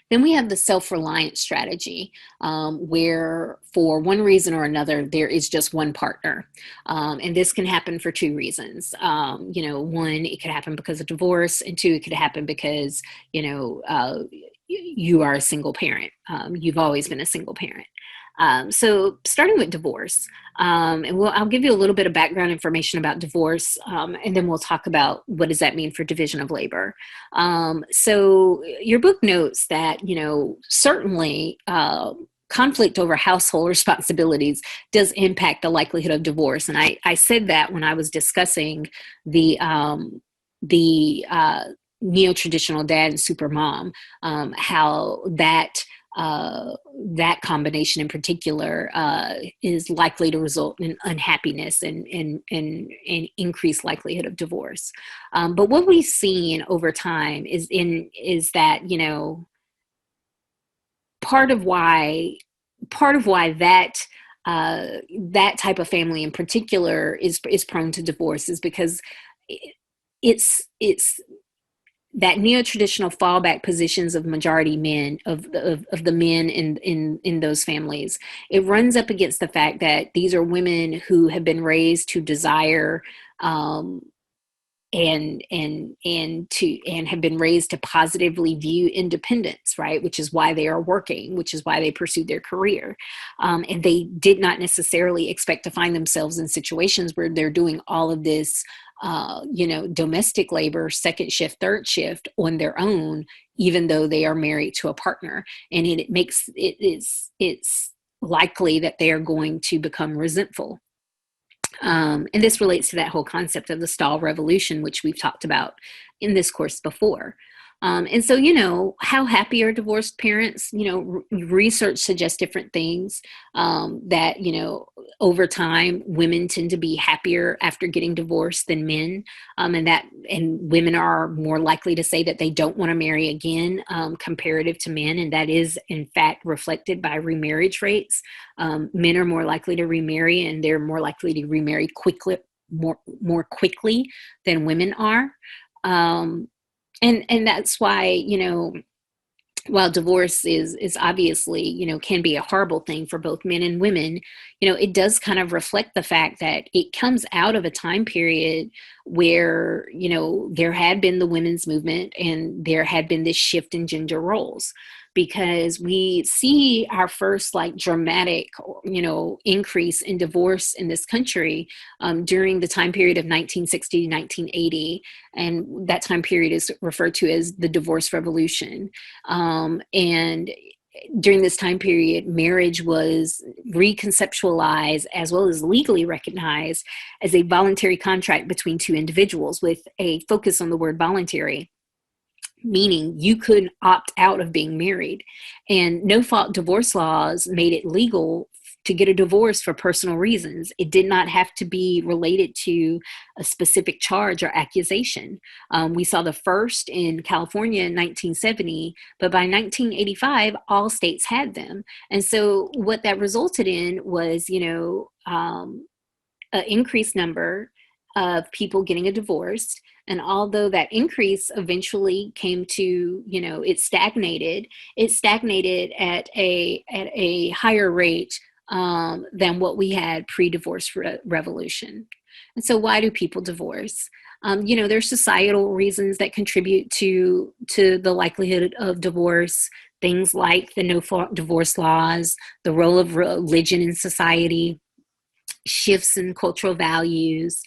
Then we have the self-reliant strategy, where for one reason or another, there is just one partner. And this can happen for two reasons. One, it could happen because of divorce, and two, it could happen because, you are a single parent. You've always been a single parent. So starting with divorce, I'll give you a little bit of background information about divorce, and then we'll talk about what does that mean for division of labor. So your book notes that, certainly conflict over household responsibilities does impact the likelihood of divorce. And I said that when I was discussing the neo-traditional dad and super mom, how that combination in particular is likely to result in unhappiness and increased likelihood of divorce. But what we've seen over time is that, part of why that type of family in particular is prone to divorce is because it's that neo-traditional fallback positions of majority men, of the men in those families. It runs up against the fact that these are women who have been raised to desire, and have been raised to positively view independence, right? Which is why they are working, which is why they pursued their career. And they did not necessarily expect to find themselves in situations where they're doing all of this, domestic labor, second shift, third shift on their own, even though they are married to a partner. And it's likely that they are going to become resentful. And this relates to that whole concept of the stall revolution, which we've talked about in this course before. And so, how happy are divorced parents? Research suggests different things, that, over time, women tend to be happier after getting divorced than men. And women are more likely to say that they don't want to marry again, comparative to men. And that is, in fact, reflected by remarriage rates. Men are more likely to remarry, and they're more likely to remarry more quickly than women are. And that's why, while divorce is obviously, can be a horrible thing for both men and women, it does kind of reflect the fact that it comes out of a time period where, there had been the women's movement and there had been this shift in gender roles. Because we see our first dramatic, increase in divorce in this country during the time period of 1960 to 1980. And that time period is referred to as the divorce revolution. And during this time period, marriage was reconceptualized as well as legally recognized as a voluntary contract between two individuals, with a focus on the word voluntary, meaning you could opt out of being married. And no-fault divorce laws made it legal to get a divorce for personal reasons. It did not have to be related to a specific charge or accusation. We saw the first in California in 1970, but by 1985, all states had them. And so what that resulted in was, an increased number of people getting a divorce. And although that increase eventually came to, it stagnated at a higher rate than what we had pre-divorce revolution. And so why do people divorce? There's societal reasons that contribute to the likelihood of divorce. Things like the no-fault divorce laws, the role of religion in society, shifts in cultural values,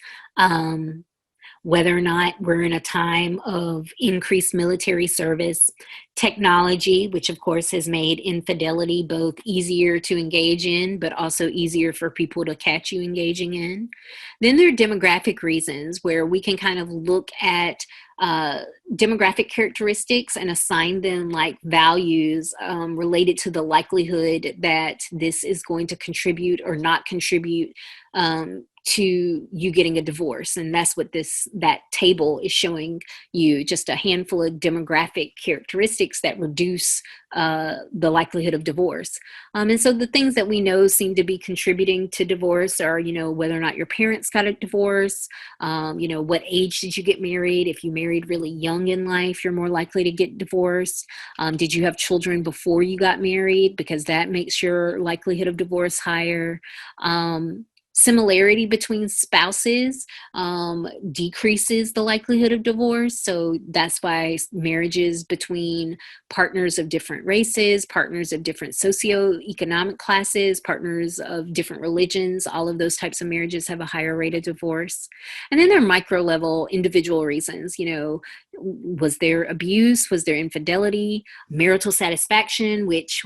whether or not we're in a time of increased military service, technology, which of course has made infidelity both easier to engage in, but also easier for people to catch you engaging in. Then there are demographic reasons where we can kind of look at demographic characteristics and assign them values related to the likelihood that this is going to contribute or not contribute to you getting a divorce. And that's what that table is showing you, just a handful of demographic characteristics that reduce the likelihood of divorce. And so the things that we know seem to be contributing to divorce are, whether or not your parents got a divorce, what age did you get married? If you married really young in life, you're more likely to get divorced. Did you have children before you got married? Because that makes your likelihood of divorce higher. Similarity between spouses decreases the likelihood of divorce. So that's why marriages between partners of different races, partners of different socioeconomic classes, partners of different religions, all of those types of marriages have a higher rate of divorce. And then there are micro level individual reasons. Was there abuse? Was there infidelity? Marital satisfaction, which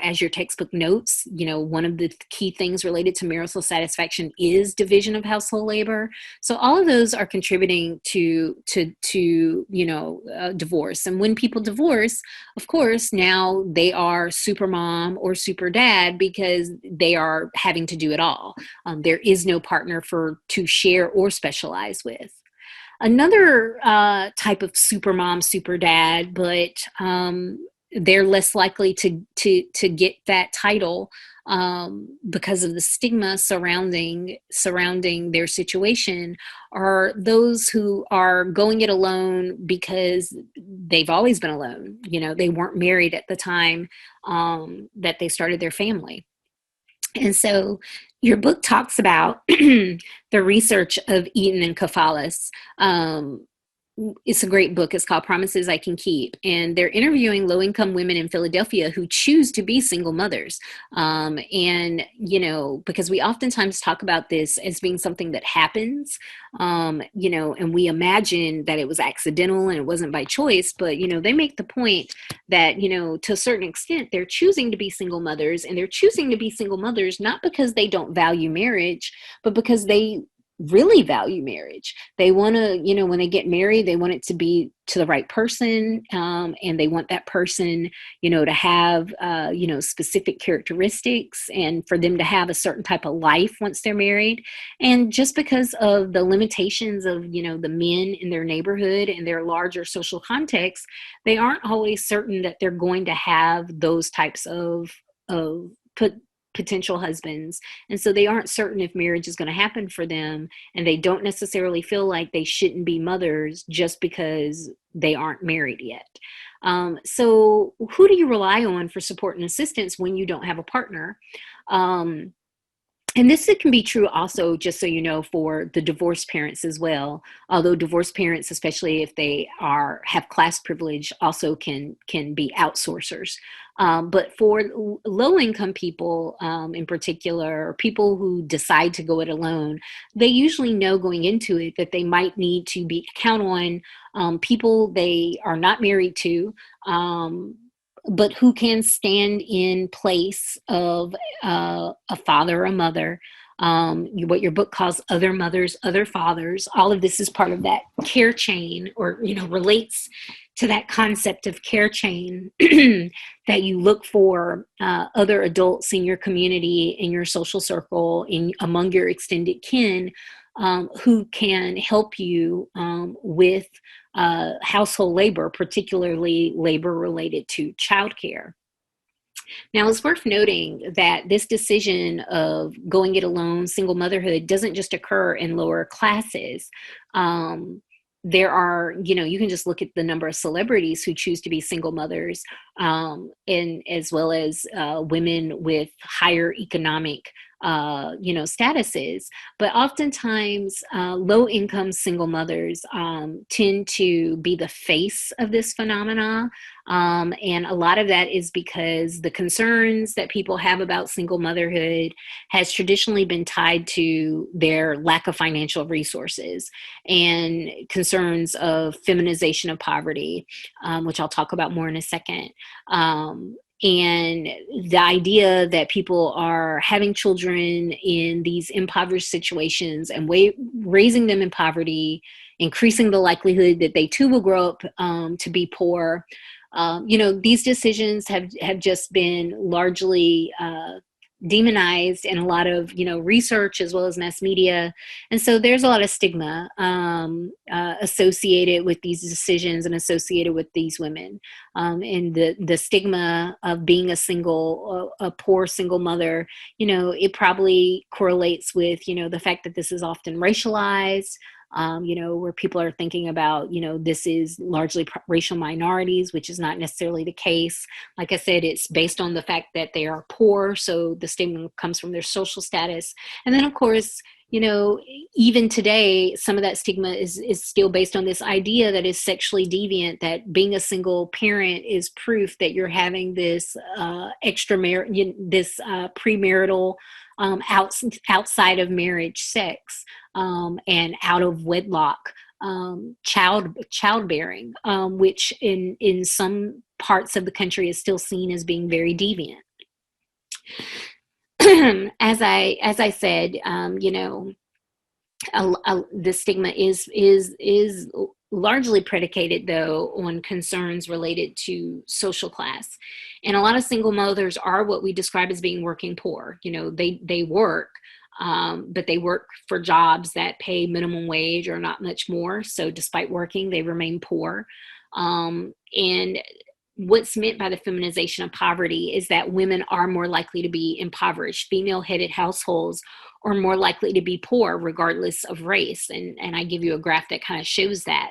as your textbook notes, one of the key things related to marital satisfaction is division of household labor. So all of those are contributing to divorce. And when people divorce, of course, now they are super mom or super dad because they are having to do it all. There is no partner to share or specialize with. Another type of super mom, super dad, but they're less likely to get that title because of the stigma surrounding their situation, are those who are going it alone because they've always been alone. They weren't married at the time that they started their family. And so your book talks about the research of Eaton and Kafalis. It's a great book. It's called Promises I Can Keep. And they're interviewing low-income women in Philadelphia who choose to be single mothers. Because we oftentimes talk about this as being something that happens, and we imagine that it was accidental and it wasn't by choice. But, they make the point that, to a certain extent, they're choosing to be single mothers, and they're choosing to be single mothers not because they don't value marriage, but because they really value marriage. They want to, when they get married, they want it to be to the right person. And they want that person, to have, specific characteristics, and for them to have a certain type of life once they're married. And just because of the limitations of, the men in their neighborhood and their larger social context, they aren't always certain that they're going to have those types of potential husbands. And so they aren't certain if marriage is going to happen for them, and they don't necessarily feel like they shouldn't be mothers just because they aren't married yet. So who do you rely on for support and assistance when you don't have a partner? And this can be true also, just so you know, for the divorced parents as well. Although divorced parents, especially if they have class privilege, also can be outsourcers. But for low-income people in particular, or people who decide to go it alone, they usually know going into it that they might need to count on people they are not married to, but who can stand in place of a father or a mother. What your book calls other mothers, other fathers. All of this is part of that care chain, or relates to that concept of care chain that you look for other adults in your community, in your social circle, among your extended kin, who can help you with household labor, particularly labor related to childcare. Now, it's worth noting that this decision of going it alone, single motherhood, doesn't just occur in lower classes. There are, you can just look at the number of celebrities who choose to be single mothers, and as well as women with higher economic statuses. But oftentimes, low-income single mothers tend to be the face of this phenomena. And a lot of that is because the concerns that people have about single motherhood has traditionally been tied to their lack of financial resources, and concerns of feminization of poverty, which I'll talk about more in a second. And the idea that people are having children in these impoverished situations and raising them in poverty, increasing the likelihood that they too will grow up to be poor. These decisions have just been largely demonized in a lot of, research as well as mass media. And so there's a lot of stigma associated with these decisions and associated with these women. And the stigma of being a poor single mother, it probably correlates with, the fact that this is often racialized. Where people are thinking about, this is largely racial minorities, which is not necessarily the case. Like I said, it's based on the fact that they are poor. So the stigma comes from their social status. And then, of course, even today, some of that stigma is still based on this idea that is sexually deviant, that being a single parent is proof that you're having this premarital, outside of marriage sex, and out of wedlock childbearing, which in some parts of the country is still seen as being very deviant. As I said, the stigma is largely predicated, though, on concerns related to social class. And a lot of single mothers are what we describe as being working poor. They work, but they work for jobs that pay minimum wage or not much more. So despite working, they remain poor. And what's meant by the feminization of poverty is that women are more likely to be impoverished. Female-headed households are more likely to be poor regardless of race. And I give you a graph that kind of shows that,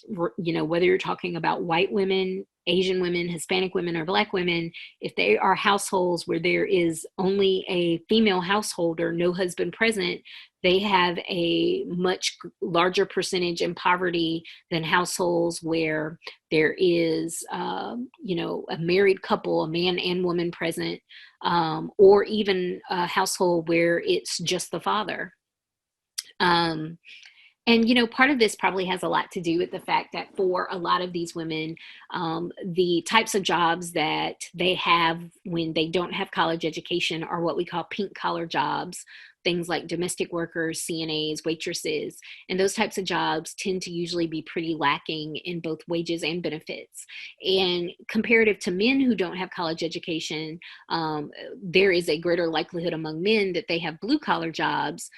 whether you're talking about white women, Asian women, Hispanic women, or Black women, if they are households where there is only a female householder, no husband present, they have a much larger percentage in poverty than households where there is, a married couple, a man and woman present, or even a household where it's just the father. And, part of this probably has a lot to do with the fact that for a lot of these women, the types of jobs that they have when they don't have college education are what we call pink collar jobs. Things like domestic workers, CNAs, waitresses, and those types of jobs tend to usually be pretty lacking in both wages and benefits. And comparative to men who don't have college education, there is a greater likelihood among men that they have blue collar jobs,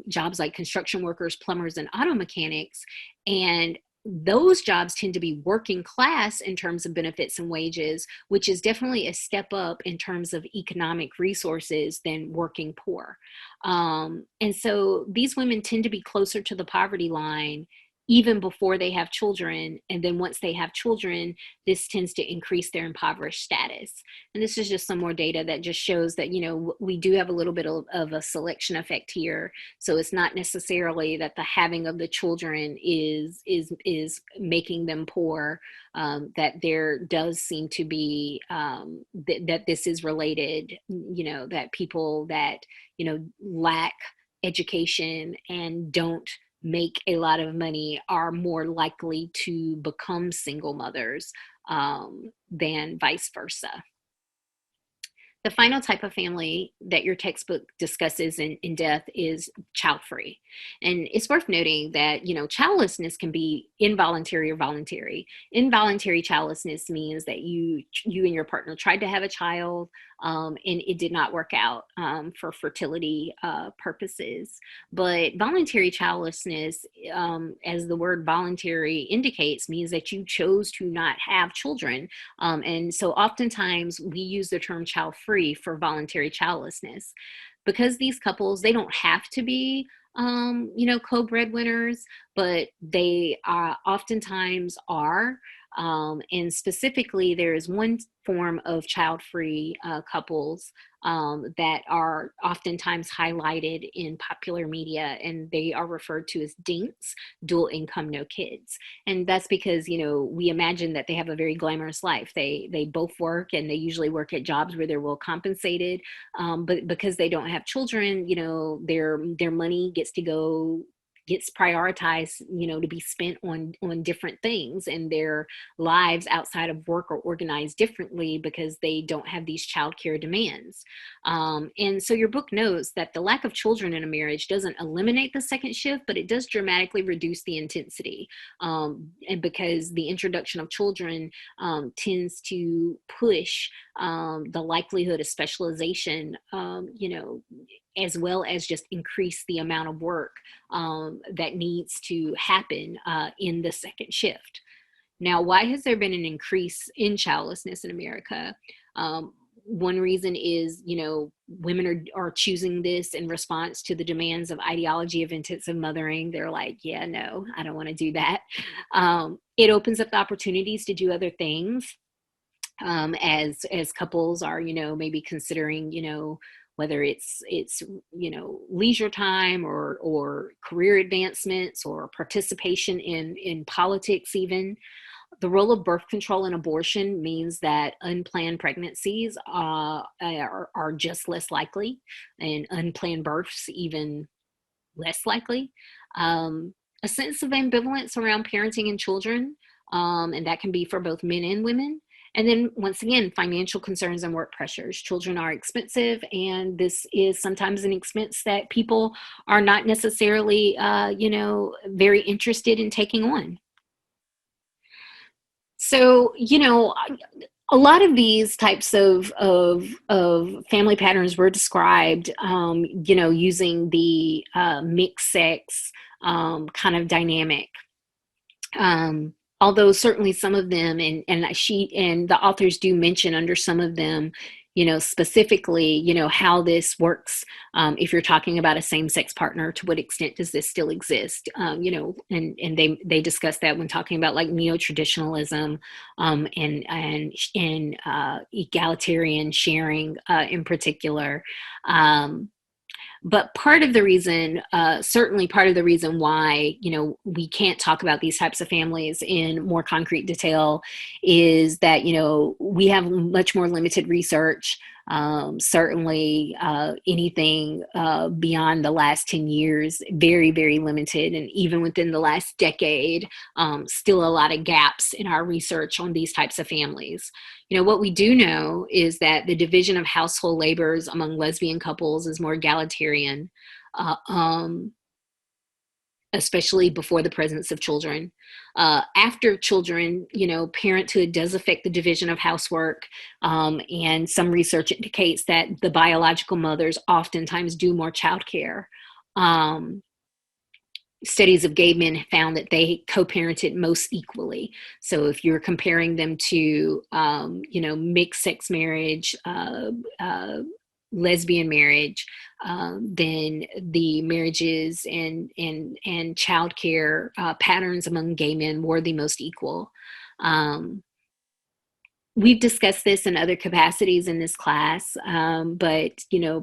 jobs like construction workers, plumbers, and auto mechanics. And those jobs tend to be working class in terms of benefits and wages, which is definitely a step up in terms of economic resources than working poor. And so these women tend to be closer to the poverty line even before they have children. And then once they have children, this tends to increase their impoverished status. And this is just some more data that just shows that, we do have a little bit of a selection effect here. So it's not necessarily that the having of the children is making them poor, that there does seem to be, that this is related, that people that, lack education and don't make a lot of money are more likely to become single mothers, than vice versa. The final type of family that your textbook discusses in depth is child-free. And it's worth noting that, childlessness can be involuntary or voluntary. Involuntary childlessness means that you and your partner tried to have a child, and it did not work out, for fertility purposes. But voluntary childlessness, as the word voluntary indicates, means that you chose to not have children. And so oftentimes we use the term child-free for voluntary childlessness, because these couples, they don't have to be, co-breadwinners, but they oftentimes are. And specifically, there is one form of child-free couples that are oftentimes highlighted in popular media, and they are referred to as DINKs, dual income, no kids. And that's because, we imagine that they have a very glamorous life. They both work, and they usually work at jobs where they're well compensated. But because they don't have children, their money gets to go gets prioritized, to be spent on different things, and their lives outside of work are organized differently because they don't have these childcare demands. And so your book notes that the lack of children in a marriage doesn't eliminate the second shift, but it does dramatically reduce the intensity. And because the introduction of children tends to push the likelihood of specialization, as well as just increase the amount of work that needs to happen in the second shift. Now, why has there been an increase in childlessness in America? One reason is, women are choosing this in response to the demands of ideology of intensive mothering. They're like, yeah, no, I don't want to do that. It opens up the opportunities to do other things as couples are, maybe considering, whether it's leisure time or career advancements or participation in politics even. The role of birth control and abortion means that unplanned pregnancies are just less likely, and unplanned births even less likely. A sense of ambivalence around parenting and children, and that can be for both men and women. And then once again, financial concerns and work pressures. Children are expensive, and this is sometimes an expense that people are not necessarily, very interested in taking on. So, a lot of these types of family patterns were described, using the mixed sex kind of dynamic. Although certainly some of them, and the authors do mention under some of them, specifically, how this works. If you're talking about a same-sex partner, to what extent does this still exist? And they discuss that when talking about like neo-traditionalism and egalitarian sharing in particular. But part of the reason, certainly part of the reason why, we can't talk about these types of families in more concrete detail is that, we have much more limited research. Certainly anything beyond the last 10 years, very, very limited. And even within the last decade, still a lot of gaps in our research on these types of families. What we do know is that the division of household labors among lesbian couples is more egalitarian, especially before the presence of children. After children, parenthood does affect the division of housework, and some research indicates that the biological mothers oftentimes do more childcare. Studies of gay men found that they co-parented most equally. So if you're comparing them to, mixed sex marriage, lesbian marriage, then the marriages and childcare patterns among gay men were the most equal. We've discussed this in other capacities in this class, but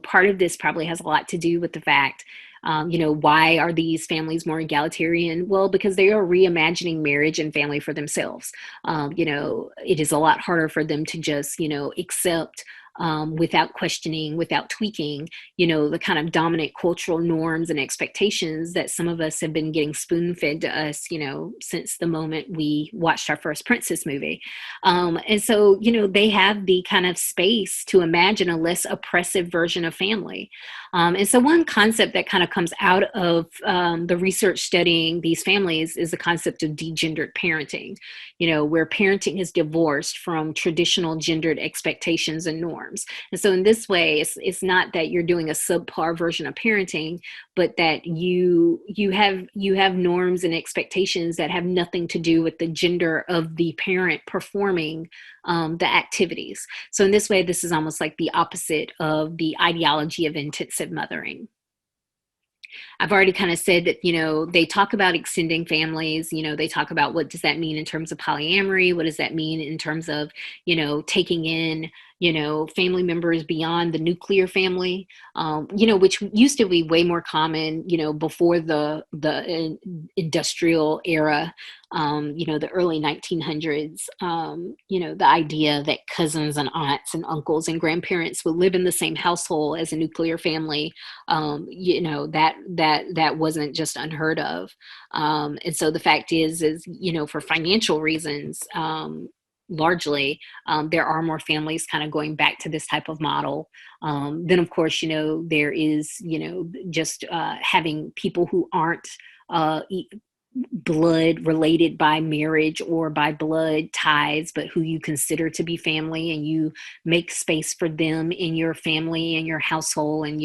part of this probably has a lot to do with the fact, why are these families more egalitarian? Well, because they are reimagining marriage and family for themselves. It is a lot harder for them to just, accept without questioning, without tweaking, the kind of dominant cultural norms and expectations that some of us have been getting spoon-fed to us, since the moment we watched our first Princess movie. And so, they have the kind of space to imagine a less oppressive version of family. And so one concept that kind of comes out of the research studying these families is the concept of degendered parenting, where parenting is divorced from traditional gendered expectations and norms. And so in this way, it's not that you're doing a subpar version of parenting, but that you have norms and expectations that have nothing to do with the gender of the parent performing the activities. So in this way, this is almost like the opposite of the ideology of intensive mothering. I've already kind of said that, they talk about extending families, they talk about what does that mean in terms of polyamory? What does that mean in terms of, taking in, family members beyond the nuclear family, which used to be way more common, before the industrial era, the early 1900s. The idea that cousins and aunts and uncles and grandparents would live in the same household as a nuclear family, that wasn't just unheard of. And so the fact is, for financial reasons, largely, there are more families kind of going back to this type of model. Then, of course, there is, just having people who aren't blood related by marriage or by blood ties, but who you consider to be family, and you make space for them in your family and your household, and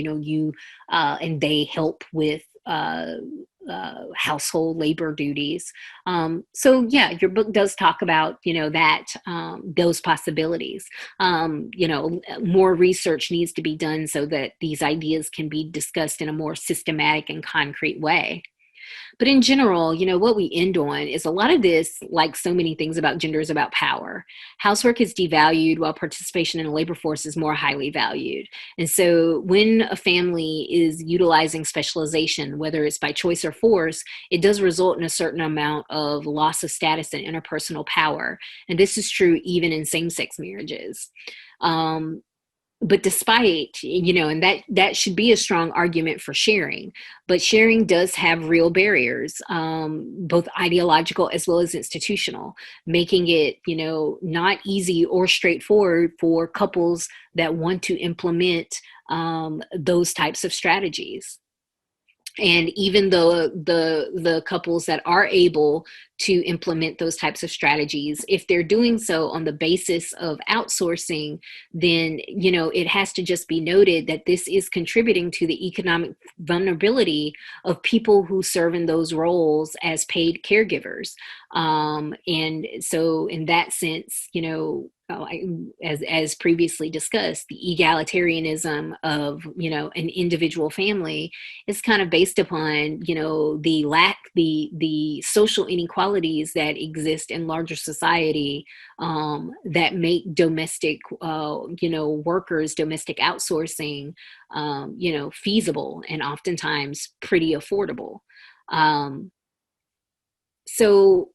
and they help with household labor duties. So yeah, your book does talk about that, those possibilities. More research needs to be done so that these ideas can be discussed in a more systematic and concrete way. But in general, what we end on is a lot of this, like so many things about gender, is about power. Housework is devalued while participation in the labor force is more highly valued. And so when a family is utilizing specialization, whether it's by choice or force, it does result in a certain amount of loss of status and interpersonal power. And this is true even in same-sex marriages. But despite, and that should be a strong argument for sharing, but sharing does have real barriers, both ideological as well as institutional, making it, not easy or straightforward for couples that want to implement those types of strategies. And even though the couples that are able to implement those types of strategies, if they're doing so on the basis of outsourcing, then, it has to just be noted that this is contributing to the economic vulnerability of people who serve in those roles as paid caregivers. And so in that sense, as previously discussed, the egalitarianism of, an individual family is kind of based upon, the social inequalities that exist in larger society, that make domestic, workers, domestic outsourcing, feasible and oftentimes pretty affordable. So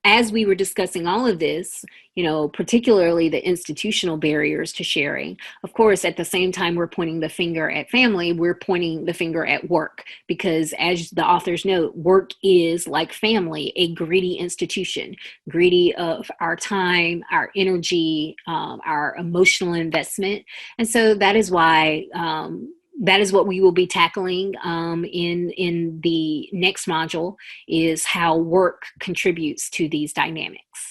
as we were discussing all of this, particularly the institutional barriers to sharing, of course, at the same time we're pointing the finger at family, we're pointing the finger at work, because as the authors note, work is, like family, a greedy institution, greedy of our time, our energy, our emotional investment. And so that is why that is what we will be tackling in the next module, is how work contributes to these dynamics.